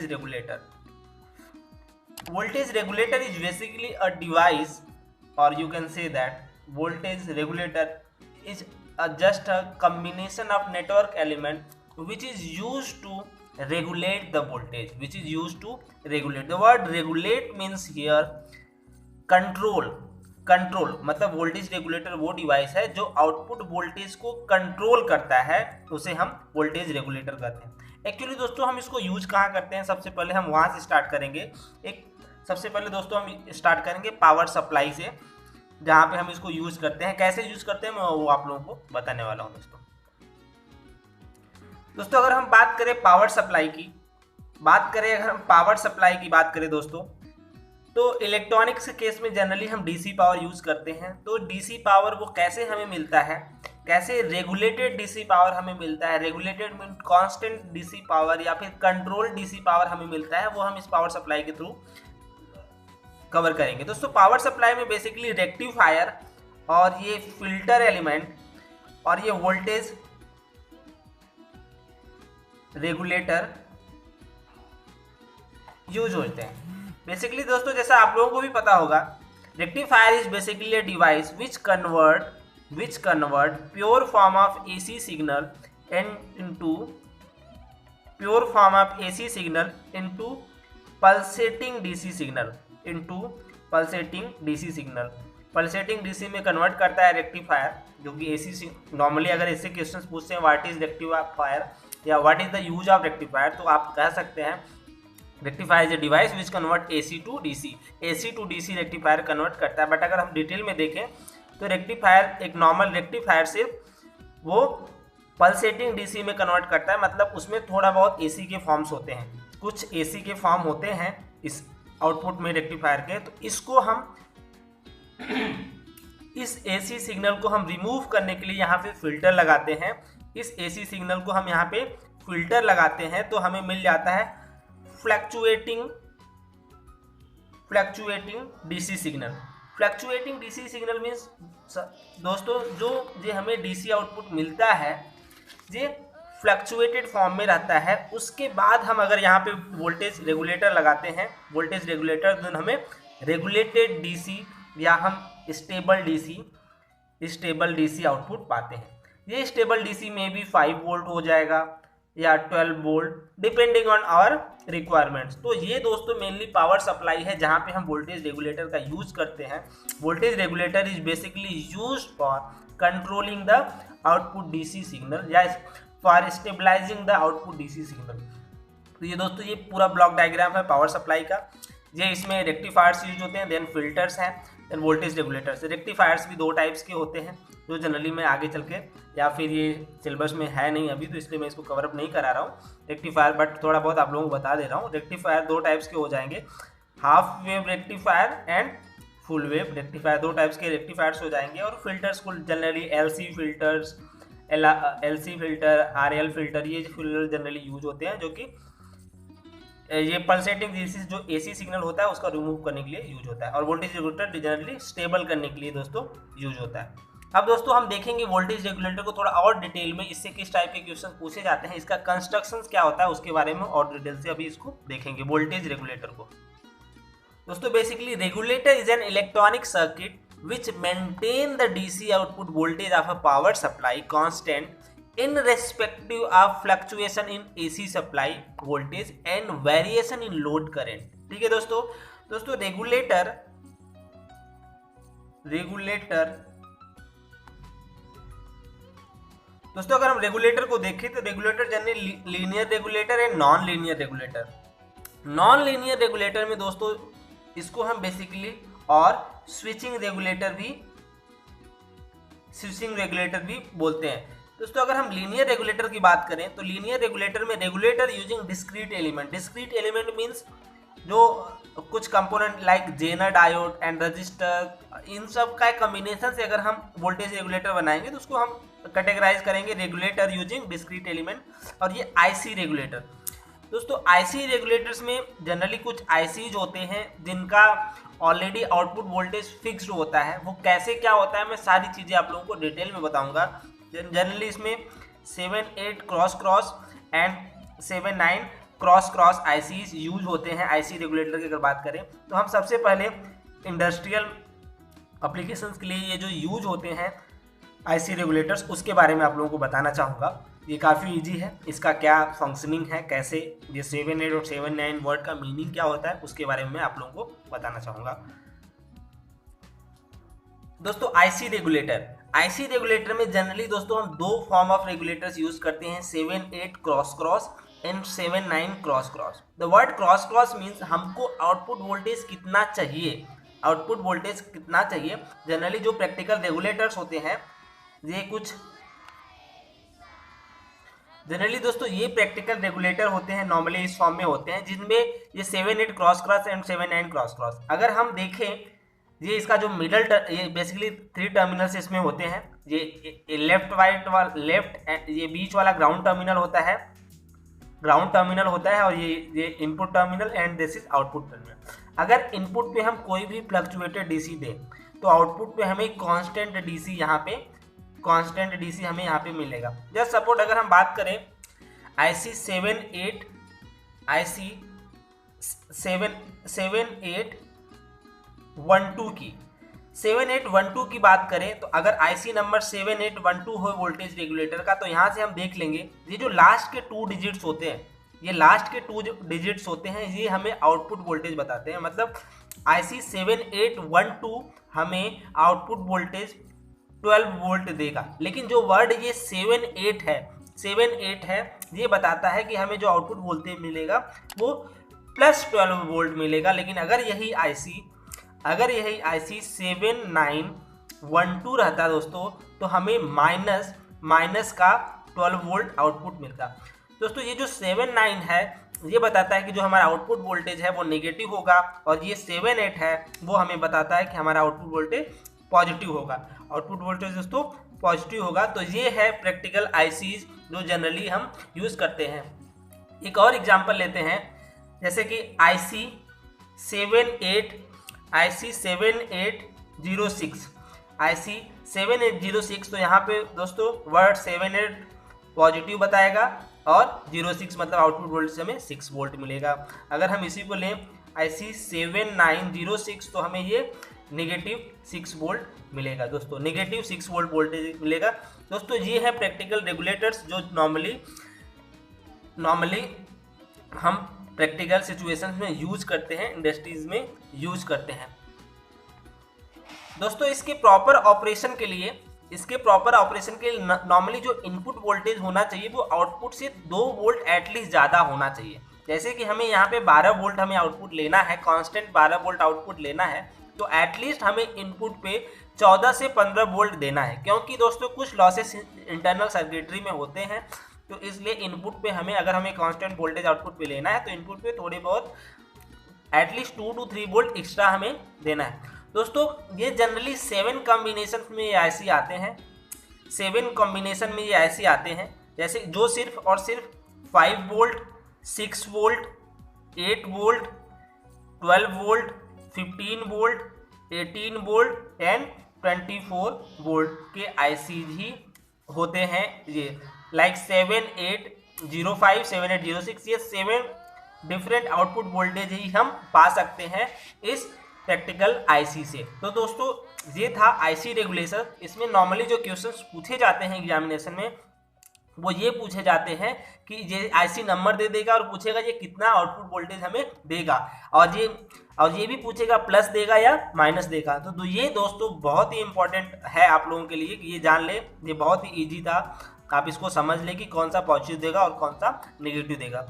regulator. Voltage regulator is basically a device, or you can say that voltage regulator is just a combination of network element which is used to regulate the voltage, which is used to regulate. The word regulate means here control. Control मतलब voltage regulator वो device है जो output voltage को control करता है, उसे हम voltage regulator कहते हैं. एक्चुअली दोस्तों हम इसको यूज कहाँ करते हैं, सबसे पहले हम वहाँ से स्टार्ट करेंगे. सबसे पहले दोस्तों हम स्टार्ट करेंगे पावर सप्लाई से, जहाँ पे हम इसको यूज करते हैं. कैसे यूज करते हैं मैं वो आप लोगों को बताने वाला हूँ दोस्तों. अगर हम बात करें पावर सप्लाई की, बात करें दोस्तों, तो इलेक्ट्रॉनिक्स के केस में जनरली हम डीसी पावर यूज करते हैं. तो डीसी पावर वो कैसे हमें मिलता है, कैसे रेगुलेटेड डीसी पावर हमें मिलता है, regulated mean constant DC power या फिर कंट्रोल डीसी पावर हमें मिलता है, वो हम इस पावर सप्लाई के थ्रू कवर करेंगे. दोस्तों पावर सप्लाई में बेसिकली रेक्टिफायर और ये फिल्टर एलिमेंट और ये वोल्टेज रेगुलेटर यूज होते हैं. बेसिकली दोस्तों जैसा आप लोगों को भी पता होगा, rectifier is basically a device which convert pure form of AC signal into pulsating DC signal. Pulsating DC में कन्वर्ट करता है रेक्टिफायर, जो कि एसी. नॉर्मली अगर ऐसे क्वेश्चंस पूछते हैं व्हाट इज रेक्टिफायर या what is the use of rectifier, तो आप कह सकते हैं rectifier is a device which convert AC to DC rectifier convert करता है. बट अगर हम डिटेल में देखें तो रेक्टिफायर, एक नॉर्मल रेक्टिफायर सिर्फ वो पल्सेटिंग डीसी में कन्वर्ट करता है. मतलब उसमें थोड़ा बहुत एसी के फॉर्म्स होते हैं, कुछ एसी के फॉर्म होते हैं इस आउटपुट में रेक्टिफायर के. तो इसको हम इस एसी सिग्नल को हम रिमूव करने के लिए यहाँ पे फिल्टर लगाते हैं. इस एसी सिग्नल को हम यहाँ पे फिल्टर लगाते हैं तो हमें मिल जाता है fluctuating DC signal. Fluctuating DC signal means दोस्तों जो हमें डीसी आउटपुट मिलता है ये फ्लक्चुएटेड फॉर्म में रहता है. उसके बाद हम अगर यहाँ पे वोल्टेज रेगुलेटर लगाते हैं, वोल्टेज रेगुलेटर, तो हमें रेगुलेटेड डीसी या हम स्टेबल डीसी आउटपुट पाते हैं. ये स्टेबल डीसी में भी 5 वोल्ट हो जाएगा या 12 volt depending on our requirements. तो ये दोस्तों मेनली पावर सप्लाई है जहाँ पे हम वोल्टेज रेगुलेटर का यूज करते हैं. Voltage regulator is basically used for controlling the output DC signal या for stabilising the output DC signal. तो ये दोस्तों ये पूरा ब्लॉक डायग्राम है पावर सप्लाई का. ये इसमें रेक्टिफायर्स यूज होते हैं, देन फिल्टर्स हैं, देन वोल्टेज रेगुलेटर्स. रेक्टिफायर्स भी 2 टाइप्स के होते हैं जो जनरली मैं आगे चल के, या फिर ये सिलेबस में है नहीं अभी तो इसलिए मैं इसको कवर अप नहीं करा रहा हूँ रेक्टिफायर, बट थोड़ा बहुत आप लोगों को बता दे रहा हूँ. रेक्टिफायर 2 टाइप्स के हो जाएंगे, half wave rectifier and full wave rectifier. 2 types के रेक्टिफायर्स हो जाएंगे. और फिल्टर्स को generally LC filter, RL filter, ये फिल्टर जनरली यूज होते हैं, जो कि ये पल्सेटिंग डीसी जो एसी सिग्नल होता है उसका रिमूव करने के लिए यूज होता है. और वोल्टेज रेगुलेटर जनरली स्टेबल करने के लिए दोस्तों यूज होता है. अब दोस्तों हम देखेंगे वोल्टेज रेगुलेटर को थोड़ा और डिटेल में, इससे किस टाइप के क्वेश्चन पूछे जाते हैं, इसका कंस्ट्रक्शन क्या होता है उसके बारे में और डिटेल से अभी इसको देखेंगे वोल्टेज रेगुलेटर को. दोस्तों basically regulator is an electronic circuit which maintain the DC output voltage of a power supply constant in respective of fluctuation in AC supply voltage and variation in load current. ठीक है दोस्तों. Regulator दोस्तों अगर हम regulator को देखें तो regulator generally linear regulator and non linear regulator. Non linear regulator में दोस्तों इसको हम बेसिकली और स्विचिंग रेगुलेटर भी बोलते हैं. दोस्तों अगर हम लीनियर रेगुलेटर की बात करें तो लीनियर रेगुलेटर में regulator using discrete element means जो कुछ component like zener diode and resistor, इन सब का कॉम्बिनेशन से अगर हम वोल्टेज रेगुलेटर बनाएंगे तो उसको हम कैटेगराइज करेंगे रेगुलेटर यूजिंग डिस्क्रीट एलिमेंट. और ये आईसी रेगुलेटर. दोस्तों आईसी रेगुलेटर्स में जनरली कुछ आईसीज होते हैं जिनका ऑलरेडी आउटपुट वोल्टेज फिक्स्ड होता है. वो कैसे क्या होता है मैं सारी चीज़ें आप लोगों को डिटेल में बताऊंगा. जनरली इसमें 7-8 cross and 7-9 cross cross ICs use होते हैं आईसी रेगुलेटर की अगर बात करें तो हम सबसे पहले इंडस्ट्रियल एप्लीकेशंस के लिए ये जो यूज होते हैं आईसी रेगुलेटर्स उसके बारे में आप लोगों को बताना चाहूँगा। ये काफ़ी इजी है, इसका क्या फंक्शनिंग है, कैसे ये 7-8 और 7-9 वर्ड का मीनिंग क्या होता है उसके बारे में मैं आप लोगों को बताना चाहूँगा। दोस्तों आईसी रेगुलेटर में जनरली दोस्तों हम दो फॉर्म ऑफ रेगुलेटर्स यूज करते हैं, 7-8 cross cross and 7-9 cross cross. The word cross cross means हमको आउटपुट वोल्टेज कितना चाहिए, आउटपुट वोल्टेज कितना चाहिए। जनरली जो प्रैक्टिकल रेगुलेटर्स होते हैं ये कुछ जनरली दोस्तों ये प्रैक्टिकल रेगुलेटर होते हैं, नॉर्मली इस फॉर्म में होते हैं जिनमें ये 7-8 cross cross and 7-9 cross cross. अगर हम देखें ये इसका जो मिडल ये बेसिकली 3 टर्मिनल्स इसमें होते हैं, ये लेफ्ट ये बीच वाला ग्राउंड टर्मिनल होता है, और ये input terminal and this is output terminal. अगर इनपुट पे हम कोई भी फ्लक्चुएटेड डीसी दें तो आउटपुट पे हमें कांस्टेंट डीसी हमें यहाँ पे मिलेगा। जस्ट सपोर्ट अगर हम बात करें IC 7812 की बात करें तो अगर IC नंबर 7812 हो वोल्टेज रेगुलेटर का तो यहाँ से हम देख लेंगे ये जो लास्ट के 2 डिजिट्स होते हैं, ये हमें आउटपुट वोल्टेज बताते हैं। मतलब IC 7812 हमें आउटपुट वोल्टेज 12 वोल्ट देगा, लेकिन जो वर्ड ये 78 है ये बताता है कि हमें जो आउटपुट वोल्टेज मिलेगा वो प्लस 12 वोल्ट मिलेगा। लेकिन अगर यही IC 7912 रहता दोस्तों तो हमें माइनस का 12 वोल्ट आउटपुट मिलता। दोस्तों ये जो 79 है ये बताता है कि जो हमारा आउटपुट वोल्टेज है वो नेगेटिव होगा, और ये 78 है वो हमें बताता है कि हमारा आउटपुट वोल्टेज पॉजिटिव होगा। आउटपुट वोल्टेज दोस्तों पॉजिटिव होगा। तो ये है प्रैक्टिकल आईसीज जो जनरली हम यूज करते हैं। एक और एग्जांपल लेते हैं, जैसे कि IC 7806। तो यहाँ पे दोस्तों वर्ड 78 पॉजिटिव बताएगा और 06 मतलब आउटपुट वोल्टेज हमें 6 वोल्ट मिलेगा। अगर हम इसी को लें IC 7906 तो हमें ये नेगेटिव 6 वोल्ट मिलेगा। दोस्तों नेगेटिव 6 वोल्ट वोल्टेज मिलेगा। दोस्तों ये है प्रैक्टिकल रेगुलेटर्स जो नॉर्मली हम प्रैक्टिकल सिचुएशंस में यूज करते हैं, इंडस्ट्रीज में यूज करते हैं। दोस्तों इसके प्रॉपर ऑपरेशन के लिए नॉर्मली जो इनपुट वोल्टेज होना चाहिए वो आउटपुट से 2 वोल्ट एटलीस्ट ज़्यादा होना चाहिए। जैसे कि हमें यहाँ पे 12 वोल्ट हमें आउटपुट लेना है, कांस्टेंट 12 वोल्ट आउटपुट लेना है, तो एटलीस्ट हमें इनपुट पे 14 से 15 वोल्ट देना है। क्योंकि दोस्तों कुछ लॉसेस इंटरनल सर्किटरी में होते हैं, तो इसलिए इनपुट पे अगर हमें कांस्टेंट वोल्टेज आउटपुट पे लेना है तो इनपुट पे थोड़े बहुत एटलीस्ट 2 to 3 वोल्ट एक्स्ट्रा हमें देना है। दोस्तों ये जनरली 7 कॉम्बिनेशन में ये ऐसे आते हैं, 7 कॉम्बिनेशन में ये ऐसे आते हैं, जैसे जो सिर्फ और सिर्फ 5 volt, 6 volt, 8 volt, 12 volt, 15 volt, 18 volt and 24 volt के आईसीज ही होते हैं। ये लाइक 7805, 7806 ये 7 डिफरेंट आउटपुट वोल्टेज ही हम पा सकते हैं इस प्रैक्टिकल आईसी से। तो दोस्तों ये था आईसी रेगुलेशन। इसमें नॉर्मली जो क्वेश्चंस पूछे जाते हैं एग्जामिनेशन में वो ये पूछे जाते हैं कि ये आईसी नंबर दे देगा और पूछेगा ये कितना आउटपुट वोल्टेज हमें देगा, और ये भी पूछेगा प्लस देगा या माइनस देगा। तो ये दोस्तों बहुत ही इंपॉर्टेंट है आप लोगों के लिए कि ये जान ले, ये बहुत ही ईजी था, आप इसको समझ ले कि कौन सा पॉजिटिव देगा और कौन सा नेगेटिव देगा।